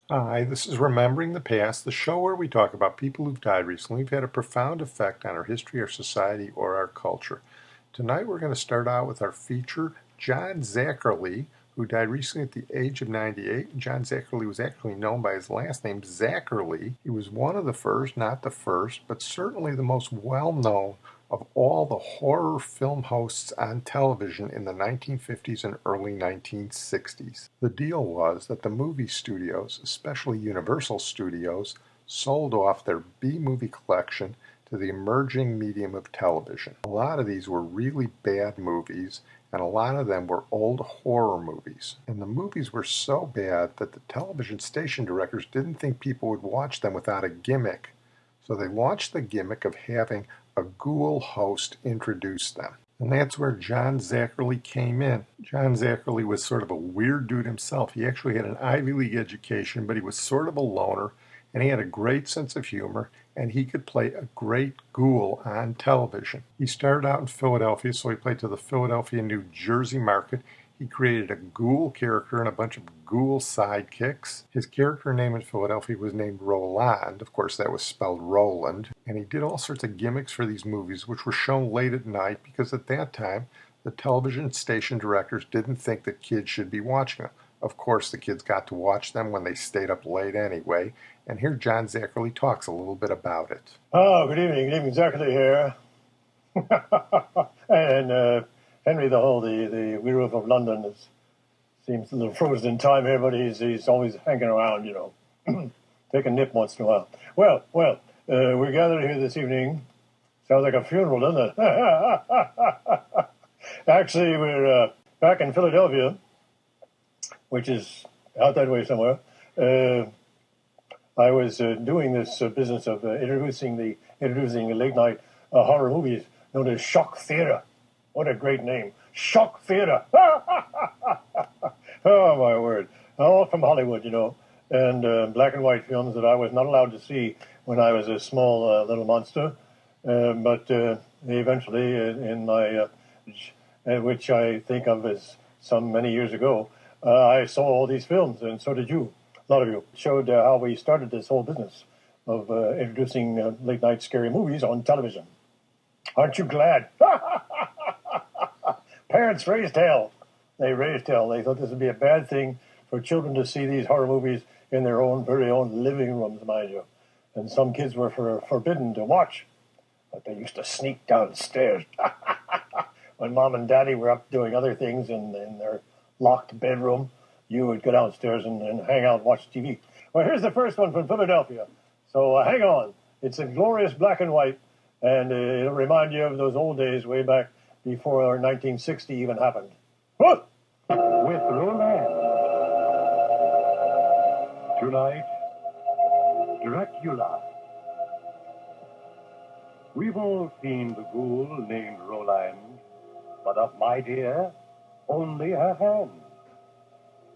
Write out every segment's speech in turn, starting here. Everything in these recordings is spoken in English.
Hi, this is Remembering the Past, the show where we talk about people who've died recently who've had a profound effect on our history, our society, or our culture. Tonight we're going to start out with our feature, John Zacherle, who died recently at the age of 98. John Zacherle was actually known by his last name, Zacherle. He was one of the first, not the first, but certainly the most well-known of all the horror film hosts on television in the 1950s and early 1960s. The deal was that the movie studios, especially Universal Studios, sold off their B-movie collection to the emerging medium of television. A lot of these were really bad movies, and a lot of them were old horror movies. And the movies were so bad that the television station directors didn't think people would watch them without a gimmick. So they launched the gimmick of having a ghoul host introduce them. And that's where John Zacherle came in. John Zacherle was sort of a weird dude himself. He actually had an Ivy League education, but he was sort of a loner, and he had a great sense of humor, and he could play a great ghoul on television. He started out in Philadelphia, so he played to the Philadelphia, New Jersey market. He created a ghoul character and a bunch of ghoul sidekicks. His character name in Philadelphia was named Roland. Of course, that was spelled Roland. And he did all sorts of gimmicks for these movies, which were shown late at night because at that time, the television station directors didn't think that kids should be watching them. Of course, the kids got to watch them when they stayed up late anyway. And here John Zacherle talks a little bit about it. Oh, good evening, Zacherle here. And Henry the Wee Roof of London seems a little frozen in time here, but he's always hanging around, take a nip once in a while. Well, we're gathered here this evening. Sounds like a funeral, doesn't it? Actually, we're back in Philadelphia, which is out that way somewhere. I was doing this business of introducing late night horror movies known as shock theater. What a great name, shock theater! Oh my word! All from Hollywood, and black and white films that I was not allowed to see when I was a small little monster. But eventually, in my which I think of as some many years ago, I saw all these films, and so did you. A lot of you. It showed how we started this whole business of introducing late-night scary movies on television. Aren't you glad? Parents raised hell. They raised hell. They thought this would be a bad thing for children to see these horror movies in their very own living rooms, mind you. And some kids were forbidden to watch, but they used to sneak downstairs when Mom and Daddy were up doing other things in their locked bedroom. You would go downstairs and hang out and watch TV. Well, here's the first one from Philadelphia. So hang on. It's in glorious black and white, and it'll remind you of those old days way back before our 1960 even happened. With Roland. Tonight, Dracula. We've all seen the ghoul named Roland, but of my dear, only her hand.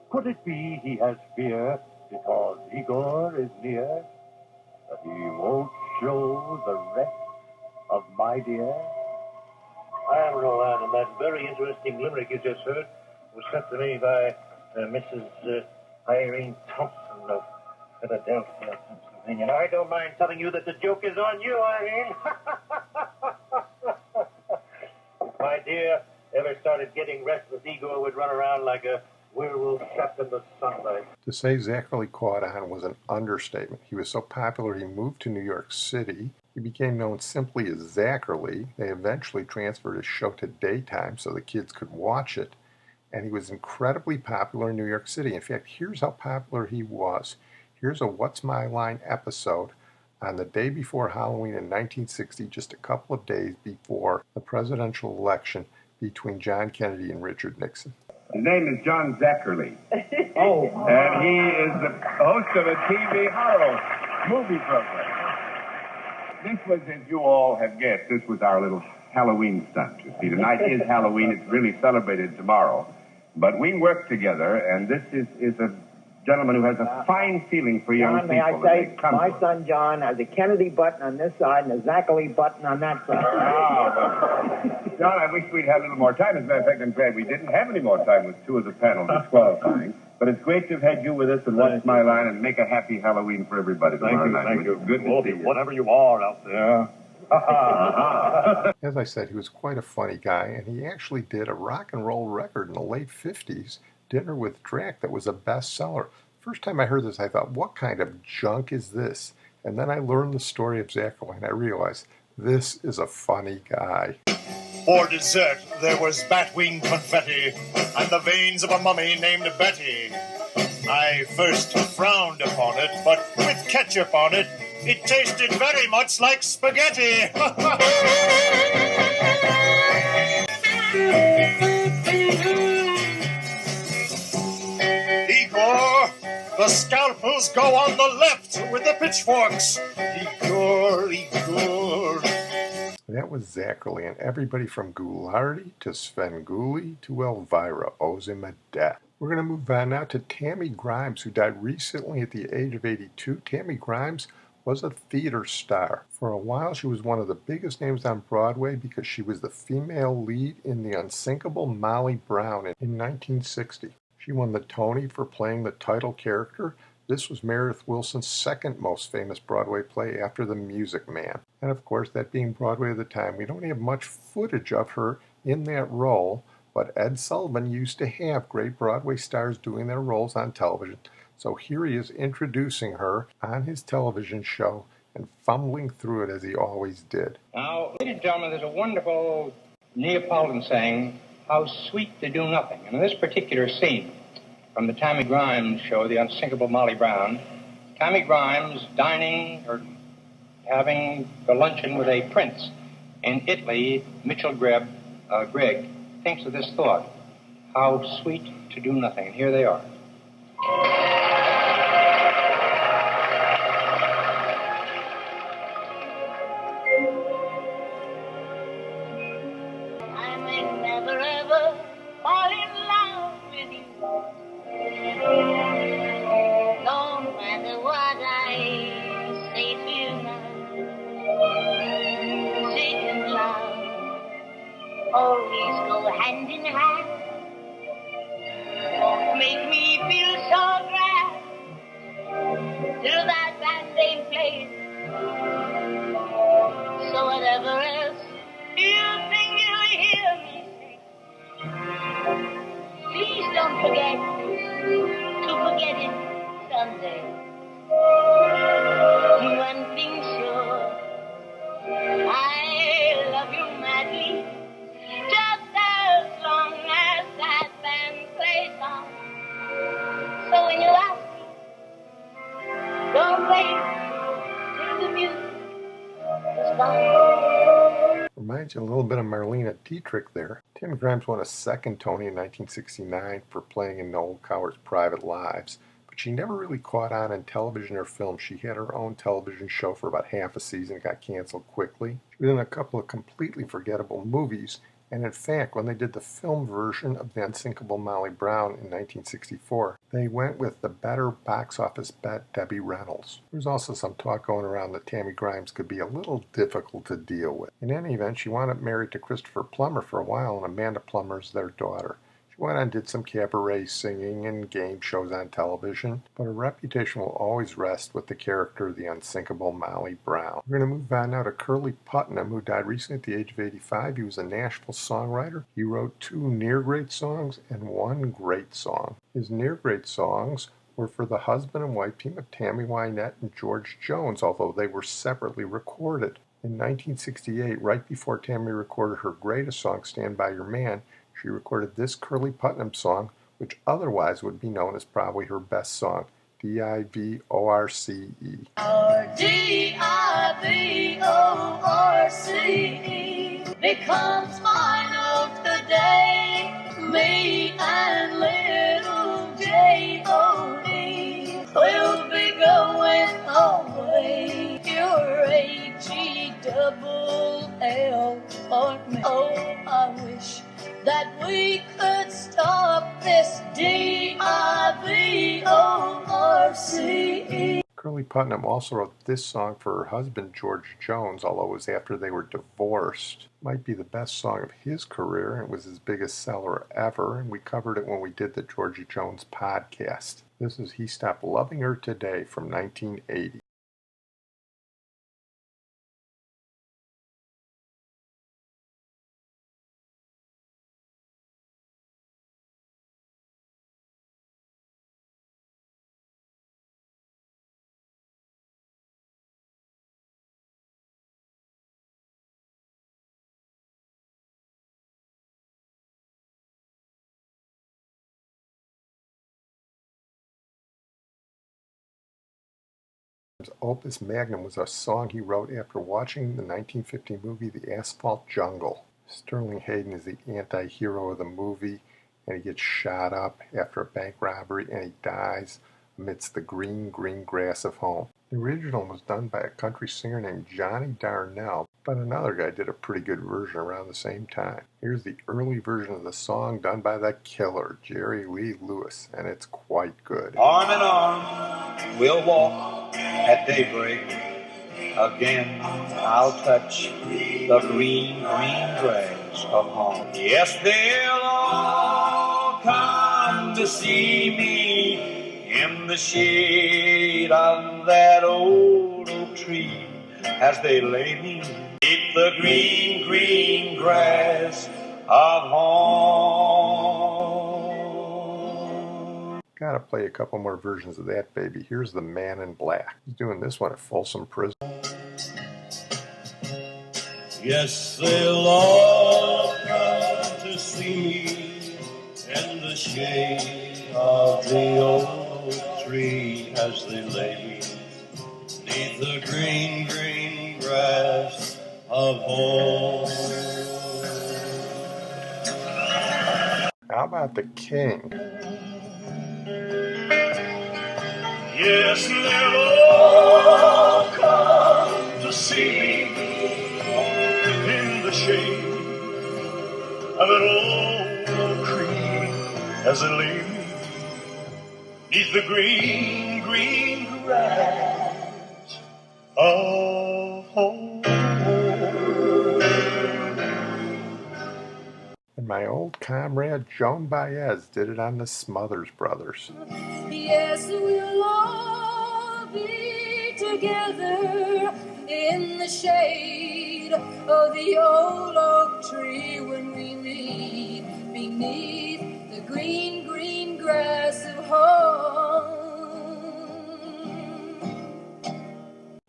Could it be he has fear because Igor is near, that he won't show the rest of my dear? I am Roland, and that very interesting limerick you just heard was sent to me by Mrs. Irene Thompson of Philadelphia, Pennsylvania. I don't mind telling you that the joke is on you, Irene. My dear, ever started getting restless, Igor would run around like a werewolf trapped in the sunlight. To say Zacherle caught on was an understatement. He was so popular he moved to New York City. He became known simply as Zacherle. They eventually transferred his show to daytime so the kids could watch it. And he was incredibly popular in New York City. In fact, here's how popular he was. Here's a What's My Line episode on the day before Halloween in 1960, just a couple of days before the presidential election between John Kennedy and Richard Nixon. His name is John Zacherle. Oh. And he is the host of a TV horror movie program. This was, as you all have guessed, this was our little Halloween stunt. You see, tonight is Halloween. It's really celebrated tomorrow. But we work together, and this is a gentleman who has a fine feeling for young John, people. may I say, my son John has a Kennedy button on this side and a Zacherle button on that side. Oh, John, I wish we'd had a little more time. As a matter of fact, I'm glad we didn't have any more time with two of the panel disqualifying. But it's great to have had you with us and watch my line and make a happy Halloween for everybody tomorrow night. Thank you. Good to see you. Whatever you are out there. As I said, he was quite a funny guy, and he actually did a rock and roll record in the late 50s, Dinner with Drac, that was a bestseller. First time I heard this, I thought, what kind of junk is this? And then I learned the story of Zacherle, and I realized this is a funny guy. For dessert, there was batwing confetti and the veins of a mummy named Betty. I first frowned upon it, but with ketchup on it, it tasted very much like spaghetti. Igor, the scalpels go on the left with the pitchforks. Igor, Igor. That was Zacherle, and everybody from Ghoulardi to Svengoolie to Elvira owes him a debt. We're going to move on now to Tammy Grimes, who died recently at the age of 82. Tammy Grimes was a theater star. For a while, she was one of the biggest names on Broadway because she was the female lead in the Unsinkable Molly Brown in 1960. She won the Tony for playing the title character. This was Meredith Willson's second most famous Broadway play after The Music Man. And of course, that being Broadway at the time, we don't have much footage of her in that role, but Ed Sullivan used to have great Broadway stars doing their roles on television. So here he is introducing her on his television show and fumbling through it as he always did. Now, ladies and gentlemen, there's a wonderful Neapolitan saying, how sweet to do nothing. And in this particular scene from the Tammy Grimes show, The Unsinkable Molly Brown, Tammy Grimes dining or having the luncheon with a prince in Italy, Mitchell Gregg, thinks of this thought, how sweet to do nothing. And here they are. I may never ever fall in love with you. No matter what I say to you now, seek and love always go hand in hand. Don't make me feel so glad till that band ain't played. So whatever else you think you'll hear me say, please don't forget to forget it someday. One thing sure, I love you madly, just as long as that band plays on. So when you ask me, don't wait till the music is gone. Reminds you a little bit of Marlene Dietrich there. Tammy Grimes won a second Tony in 1969 for playing in Noel Coward's Private Lives, but she never really caught on in television or film. She had her own television show for about half a season, got canceled quickly. She was in a couple of completely forgettable movies, and in fact, when they did the film version of The Unsinkable Molly Brown in 1964, they went with the better box office bet Debbie Reynolds. There was also some talk going around that Tammy Grimes could be a little difficult to deal with. In any event, she wound up married to Christopher Plummer for a while, and Amanda Plummer's their daughter. She went on and did some cabaret singing and game shows on television, but her reputation will always rest with the character The Unsinkable Molly Brown. We're going to move on now to Curly Putnam, who died recently at the age of 85. He was a Nashville songwriter. He wrote 2 near-great songs and 1 great song. His near-great songs were for the husband and wife team of Tammy Wynette and George Jones, although they were separately recorded. In 1968, right before Tammy recorded her greatest song, Stand By Your Man, she recorded this Curly Putnam song, which otherwise would be known as probably her best song, D-I-V-O-R-C-E. D-I-V-O-R-C-E becomes final today. Me and little J-O-D will be going away. You're H-E-double-L for me. Oh, I wish that we could stop this D-I-V-O-R-C-E. Curly Putnam also wrote this song for her husband George Jones, although it was after they were divorced. Might be the best song of his career, and it was his biggest seller ever, and we covered it when we did the Georgie Jones podcast. This is He Stopped Loving Her Today from 1980. His opus magnum was a song he wrote after watching the 1950 movie The Asphalt Jungle. Sterling Hayden is the anti-hero of the movie, and he gets shot up after a bank robbery, and he dies amidst the green, green grass of home. The original was done by a country singer named Johnny Darnell, but another guy did a pretty good version around the same time. Here's the early version of the song done by the killer, Jerry Lee Lewis, and it's quite good. Arm in arm, we'll walk at daybreak. Again, I'll touch the green, green grass of home. Yes, they'll all come to see me in the shade of that old oak tree as they lay me beneath the green, green grass of home. Gotta play a couple more versions of that baby. Here's the Man in Black. He's doing this one at Folsom Prison. Yes, they'll all come to see me in the shade of the old tree as they lay me beneath the green, green grass of home. How about the King? Yes, they'll all come to see me in the shade of an old tree as they lay me beneath the green, green grass of home. And my old comrade Joan Baez did it on the Smothers Brothers. Yes, we'll all be together in the shade of the old oak tree when we meet beneath the green, green grass of home.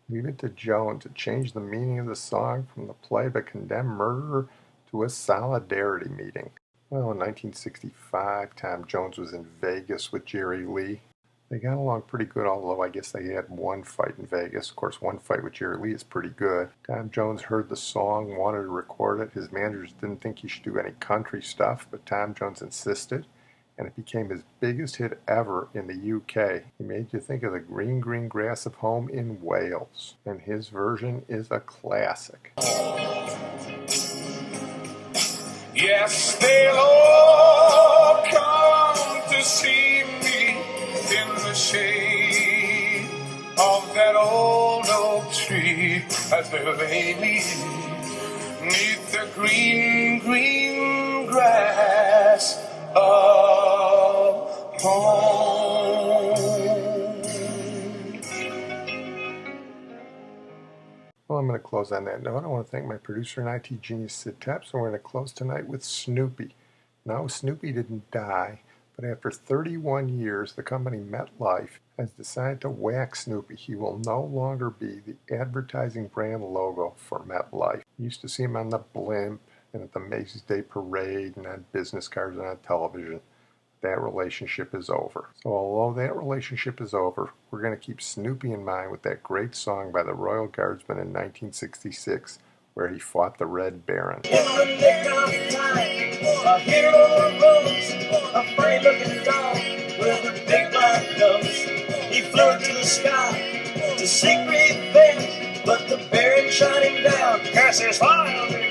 Leave it to Joan to change the meaning of the song from the play of a condemned murderer to a solidarity meeting. Well, in 1965, Tom Jones was in Vegas with Jerry Lee. They got along pretty good, although I guess they had one fight in Vegas. Of course, one fight with Jerry Lee is pretty good. Tom Jones heard the song, wanted to record it. His managers didn't think he should do any country stuff, but Tom Jones insisted, and it became his biggest hit ever in the UK. He made you think of the green, green grass of home in Wales, and his version is a classic. Yes, they'll all come to see me in the shade of that old oak tree as they lay me neath the green, green grass of home. Well, I'm going to close on that note. I want to thank my producer and IT genius, Sid Tepps, and we're going to close tonight with Snoopy. No, Snoopy didn't die, but after 31 years, the company MetLife has decided to wax Snoopy. He will no longer be the advertising brand logo for MetLife. You used to see him on the blimp and at the Macy's Day Parade and on business cards and on television. That relationship is over. So although that relationship is over, we're going to keep Snoopy in mind with that great song by the Royal Guardsmen in 1966, where he fought the Red Baron. In the nick of time, a hero arose, a funny-looking dog with a big black nose. He flew to the sky to seek revenge, but the Baron shot him down. Curses fire!